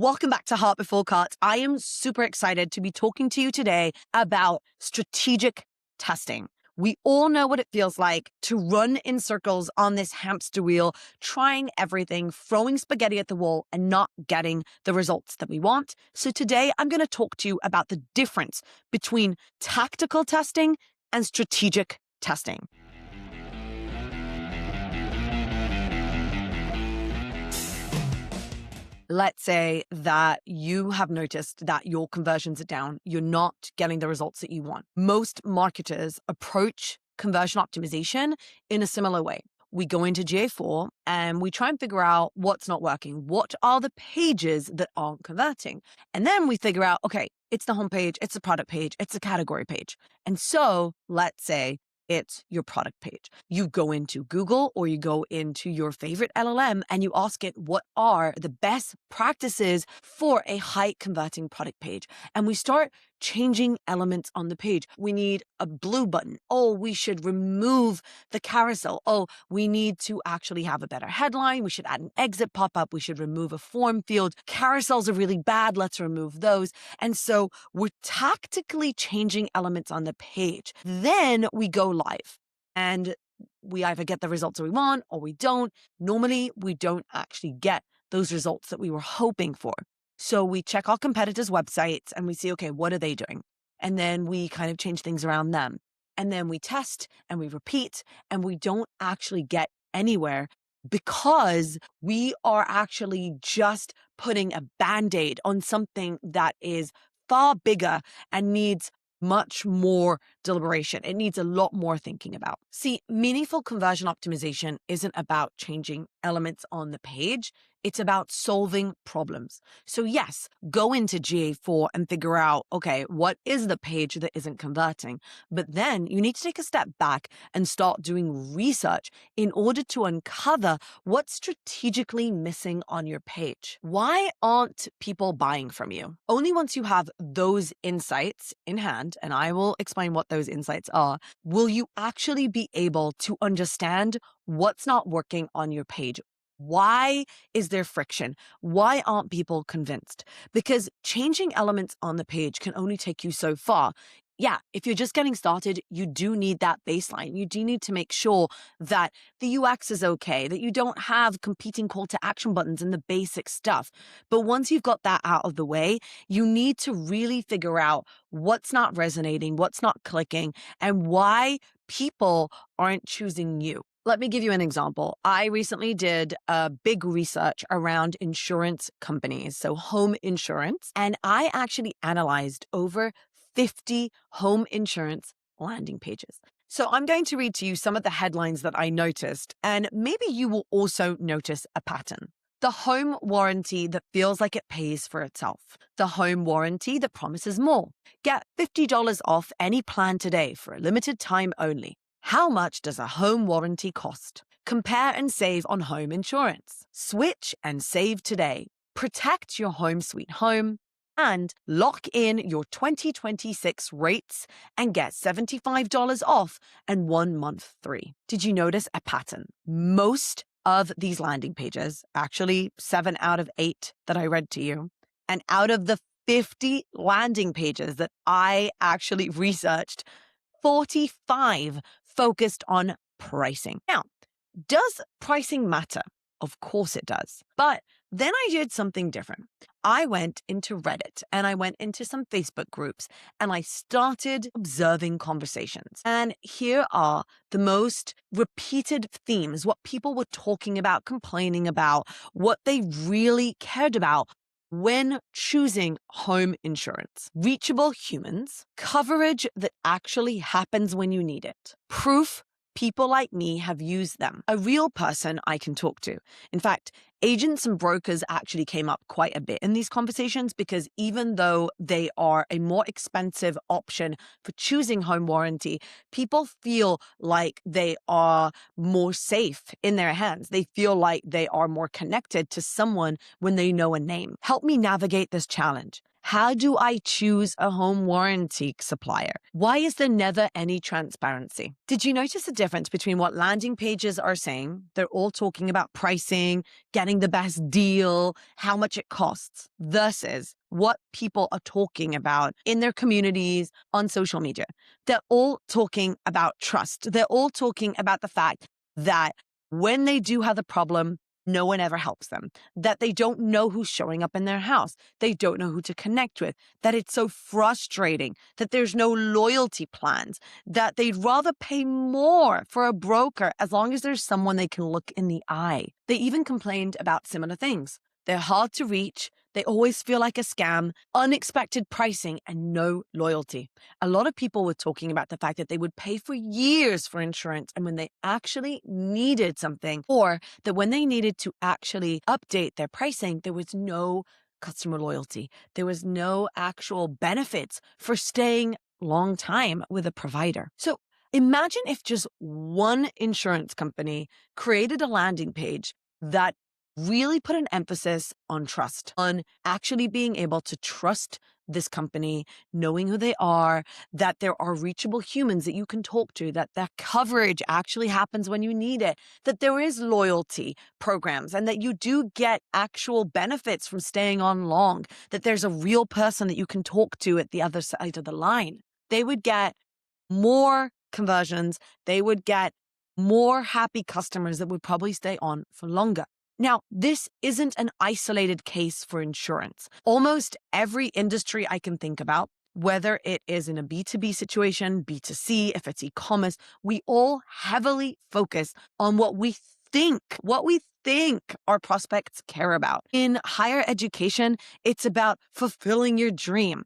Welcome back to Heart Before Cuts. I am super excited to be talking to you today about strategic testing. We all know what it feels like to run in circles on this hamster wheel, trying everything, throwing spaghetti at the wall, and not getting the results that we want. So today I'm going to talk to you about the difference between tactical testing and strategic testing. Let's say that you have noticed that your conversions are down. You're not getting the results that you want. Most marketers approach conversion optimization in a similar way. We go into GA4 and we try and figure out what's not working. What are the pages that aren't converting? And then we figure out, okay, it's the homepage, it's the product page, it's the category page. And so let's say it's your product page. You go into Google or you go into your favorite LLM and you ask it, what are the best practices for a high converting product page? And we start changing elements on the page. We need a blue button. Oh, we should remove the carousel. Oh, we need to actually have a better headline. We should add an exit pop-up. We should remove a form field. Carousels are really bad. Let's remove those. And so we're tactically changing elements on the page. Then we go live and we either get the results that we want or we don't. Normally, we don't actually get those results that we were hoping for. So we check our competitors' websites and we see, okay, what are they doing? And then we kind of change things around them. And then we test and we repeat and we don't actually get anywhere because we are actually just putting a Band-Aid on something that is far bigger and needs much more deliberation. It needs a lot more thinking about. See, meaningful conversion optimization isn't about changing elements on the page. It's about solving problems. So yes, go into GA4 and figure out, okay, what is the page that isn't converting? But then you need to take a step back and start doing research in order to uncover what's strategically missing on your page. Why aren't people buying from you? Only once you have those insights in hand, and I will explain what those insights are, will you actually be able to understand what's not working on your page. Why is there friction? Why aren't people convinced? Because changing elements on the page can only take you so far. Yeah, if you're just getting started, you do need that baseline. You do need to make sure that the UX is okay, that you don't have competing call to action buttons and the basic stuff. But once you've got that out of the way, you need to really figure out what's not resonating, what's not clicking, and why people aren't choosing you. Let me give you an example. I recently did a big research around insurance companies, so home insurance, and I actually analyzed over 50 home insurance landing pages. So I'm going to read to you some of the headlines that I noticed, and maybe you will also notice a pattern. The home warranty that feels like it pays for itself. The home warranty that promises more. Get $50 off any plan today for a limited time only. How much does a home warranty cost? Compare and save on home insurance. Switch and save today. Protect your home sweet home. And lock in your 2026 rates and get $75 off and 1 month free. Did you notice a pattern? Most of these landing pages, actually 7 out of 8 that I read to you, and out of the 50 landing pages that I actually researched, 45 focused on pricing. Now, does pricing matter? Of course it does. But then I did something different. I went into Reddit and I went into some Facebook groups and I started observing conversations. And here are the most repeated themes, what people were talking about, complaining about, what they really cared about when choosing home insurance. Reachable humans, coverage that actually happens when you need it, proof people like me have used them, a real person I can talk to. In fact, agents and brokers actually came up quite a bit in these conversations because even though they are a more expensive option for choosing home warranty, people feel like they are more safe in their hands. They feel like they are more connected to someone when they know a name. Help me navigate this challenge. How do I choose a home warranty supplier? Why is there never any transparency? Did you notice the difference between what landing pages are saying? They're all talking about pricing, getting the best deal, how much it costs, versus what people are talking about in their communities on social media. They're all talking about trust. They're all talking about the fact that when they do have a problem, no one ever helps them, that they don't know who's showing up in their house. They don't know who to connect with, that it's so frustrating, that there's no loyalty plans, that they'd rather pay more for a broker as long as there's someone they can look in the eye. They even complained about similar things. They're hard to reach. They always feel like a scam, unexpected pricing, and no loyalty. A lot of people were talking about the fact that they would pay for years for insurance, and when they actually needed something, or that when they needed to actually update their pricing, there was no customer loyalty. There was no actual benefits for staying long time with a provider. So imagine if just one insurance company created a landing page that really put an emphasis on trust, on actually being able to trust this company, knowing who they are, that there are reachable humans that you can talk to, that that coverage actually happens when you need it, that there is loyalty programs, and that you do get actual benefits from staying on long, that there's a real person that you can talk to at the other side of the line. They would get more conversions. They would get more happy customers that would probably stay on for longer. Now, this isn't an isolated case for insurance. Almost every industry I can think about, whether it is in a B2B situation, B2C, if it's e-commerce, we all heavily focus on what we think our prospects care about. In higher education, it's about fulfilling your dream.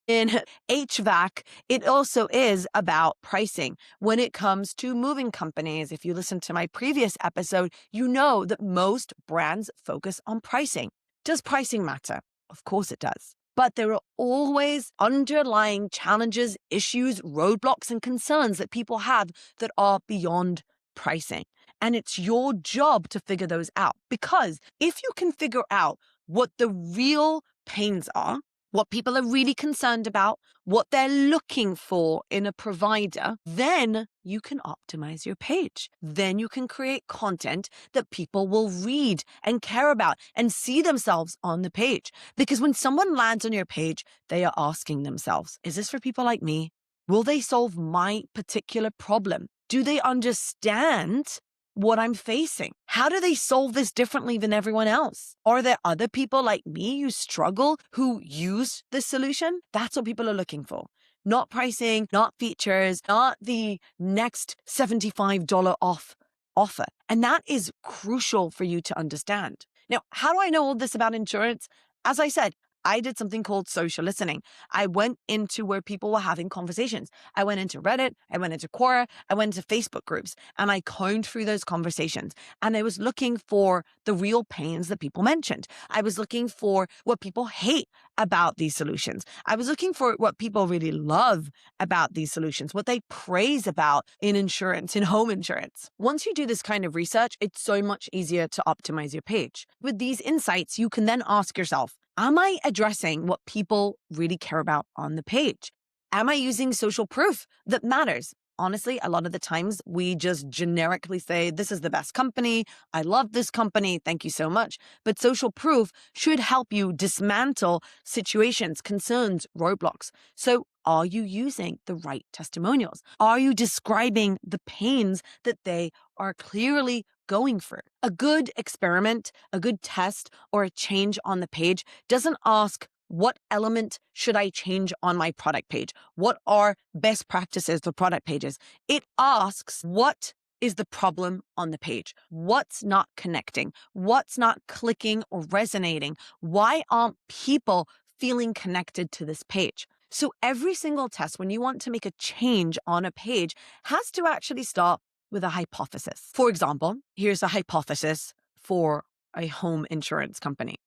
In HVAC, it also is about pricing. When it comes to moving companies, if you listen to my previous episode, you know that most brands focus on pricing. Does pricing matter? Of course it does. But there are always underlying challenges, issues, roadblocks, and concerns that people have that are beyond pricing. And it's your job to figure those out. Because if you can figure out what the real pains are, what people are really concerned about, what they're looking for in a provider, then you can optimize your page. Then you can create content that people will read and care about and see themselves on the page. Because when someone lands on your page, they are asking themselves, is this for people like me? Will they solve my particular problem? Do they understand what I'm facing? How do they solve this differently than everyone else? Are there other people like me who struggle, who use this solution? That's what people are looking for. Not pricing, not features, not the next $75 off offer. And that is crucial for you to understand. Now, how do I know all this about insurance? As I said, I did something called social listening. I went into where people were having conversations. I went into Reddit, I went into Quora, I went into Facebook groups, and I combed through those conversations. And I was looking for the real pains that people mentioned. I was looking for what people hate about these solutions. I was looking for what people really love about these solutions, what they praise about in insurance, in home insurance. Once you do this kind of research, it's so much easier to optimize your page. With these insights, you can then ask yourself, am I addressing what people really care about on the page? Am I using social proof that matters? Honestly, a lot of the times we just generically say, this is the best company. I love this company. Thank you so much. But social proof should help you dismantle situations, concerns, roadblocks. So are you using the right testimonials? Are you describing the pains that they are clearly going through? A good experiment, a good test, or a change on the page doesn't ask, what element should I change on my product page? What are best practices for product pages? It asks, what is the problem on the page? What's not connecting? What's not clicking or resonating? Why aren't people feeling connected to this page? So every single test, when you want to make a change on a page, has to actually start with a hypothesis. For example, here's a hypothesis for a home insurance company.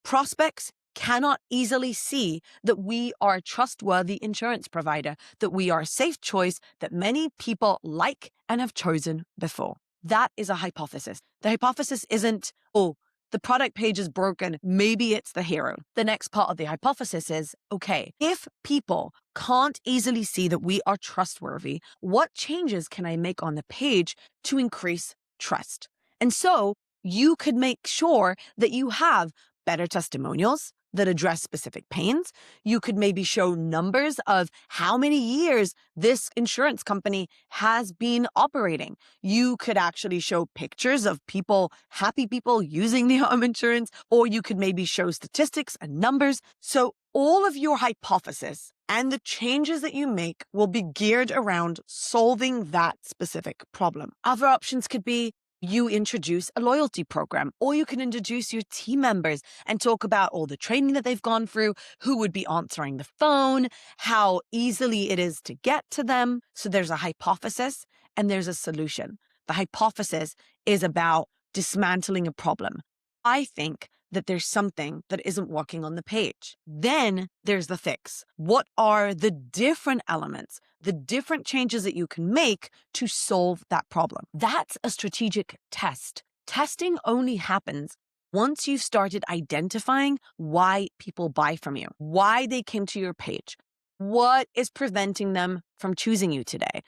Prospects cannot easily see that we are a trustworthy insurance provider, that we are a safe choice that many people like and have chosen before. That is a hypothesis. The hypothesis isn't, oh, the product page is broken. Maybe it's the hero. The next part of the hypothesis is, okay, if people can't easily see that we are trustworthy, what changes can I make on the page to increase trust? And so you could make sure that you have better testimonials that address specific pains. You could maybe show numbers of how many years this insurance company has been operating. You could actually show pictures of people, happy people using the home insurance, or you could maybe show statistics and numbers. So all of your hypothesis and the changes that you make will be geared around solving that specific problem. Other options could be you introduce a loyalty program, or you can introduce your team members and talk about all the training that they've gone through, who would be answering the phone, how easily it is to get to them. So there's a hypothesis and there's a solution. The hypothesis is about dismantling a problem. I think that there's something that isn't working on the page. Then there's the fix. What are the different elements, the different changes that you can make to solve that problem? That's a strategic test. Testing only happens once you've started identifying why people buy from you, why they came to your page, what is preventing them from choosing you today,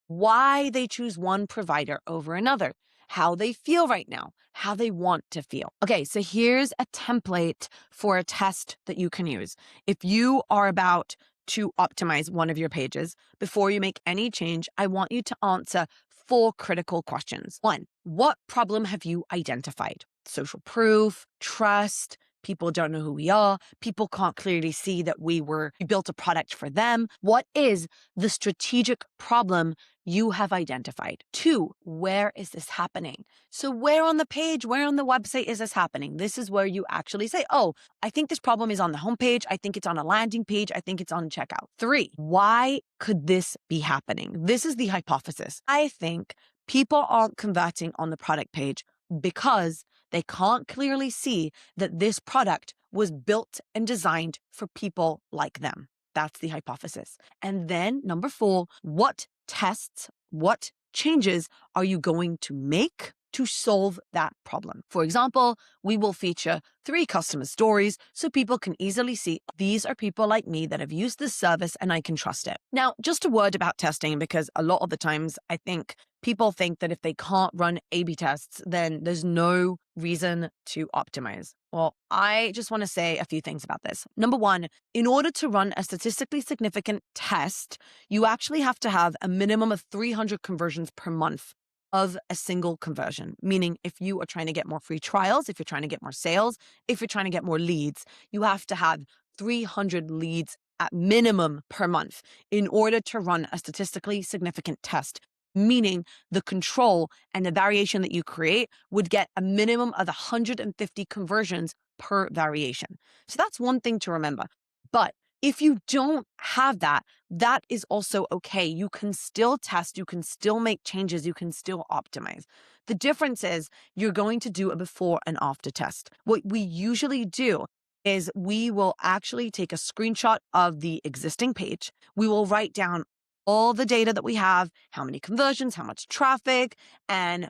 why they choose one provider over another, how they feel right now, how they want to feel. Okay, so here's a template for a test that you can use. If you are about to optimize one of your pages, before you make any change, I want you to answer 4 critical questions. 1, what problem have you identified? Social proof, trust, people don't know who we are, people can't clearly see that we built a product for them. What is the strategic problem you have identified? 2, where is this happening? So where on the page, where on the website is this happening? This is where you actually say, oh, I think this problem is on the homepage. I think it's on a landing page. I think it's on checkout. 3, why could this be happening? This is the hypothesis. I think people aren't converting on the product page because they can't clearly see that this product was built and designed for people like them. That's the hypothesis. And then number 4, what tests, what changes are you going to make to solve that problem? For example, we will feature 3 customer stories so people can easily see these are people like me that have used this service and I can trust it. Now, just a word about testing, because a lot of the times I think people think that if they can't run A/B tests, then there's no reason to optimize. Well, I just want to say a few things about this. Number 1, in order to run a statistically significant test, you actually have to have a minimum of 300 conversions per month of a single conversion. Meaning if you are trying to get more free trials, if you're trying to get more sales, if you're trying to get more leads, you have to have 300 leads at minimum per month in order to run a statistically significant test. Meaning the control and the variation that you create would get a minimum of 150 conversions per variation. So that's one thing to remember. But if you don't have that, that is also okay. You can still test, you can still make changes, you can still optimize. The difference is you're going to do a before and after test. What we usually do is we will actually take a screenshot of the existing page. We will write down all the data that we have, how many conversions, how much traffic, and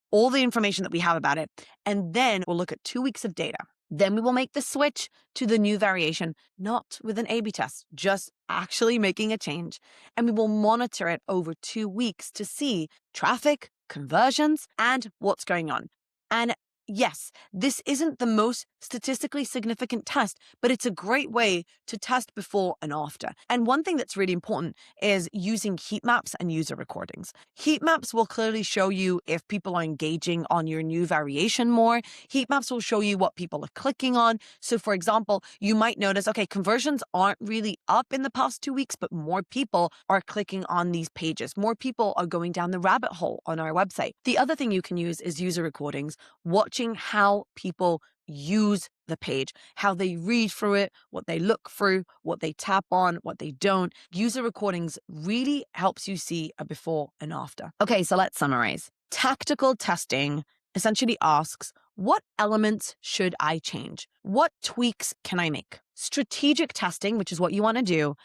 all the information that we have about it. And then we'll look at 2 weeks of data. Then we will make the switch to the new variation, not with an A/B test, just actually making a change. And we will monitor it over 2 weeks to see traffic, conversions, and what's going on. And yes, this isn't the most statistically significant test, but it's a great way to test before and after. And one thing that's really important is using heat maps and user recordings. Heat maps will clearly show you if people are engaging on your new variation more. Heat maps will show you what people are clicking on. So for example, you might notice, okay, conversions aren't really up in the past 2 weeks, but more people are clicking on these pages. More people are going down the rabbit hole on our website. The other thing you can use is user recordings, watching how people use the page, how they read through it, what they look through, what they tap on, what they don't. User recordings really helps you see a before and after. Okay, so let's summarize. Tactical testing essentially asks, what elements should I change? What tweaks can I make? Strategic testing, which is what you want to do,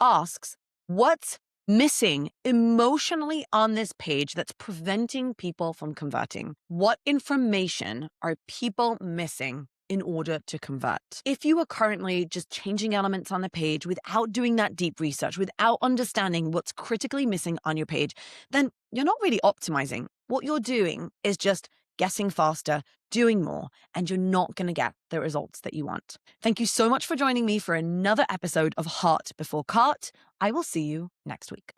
asks, what's missing emotionally on this page that's preventing people from converting? What information are people missing in order to convert? If you are currently just changing elements on the page without doing that deep research, without understanding what's critically missing on your page, then you're not really optimizing. What you're doing is just guessing faster, doing more, and you're not going to get the results that you want. Thank you so much for joining me for another episode of Heart Before Cart. I will see you next week.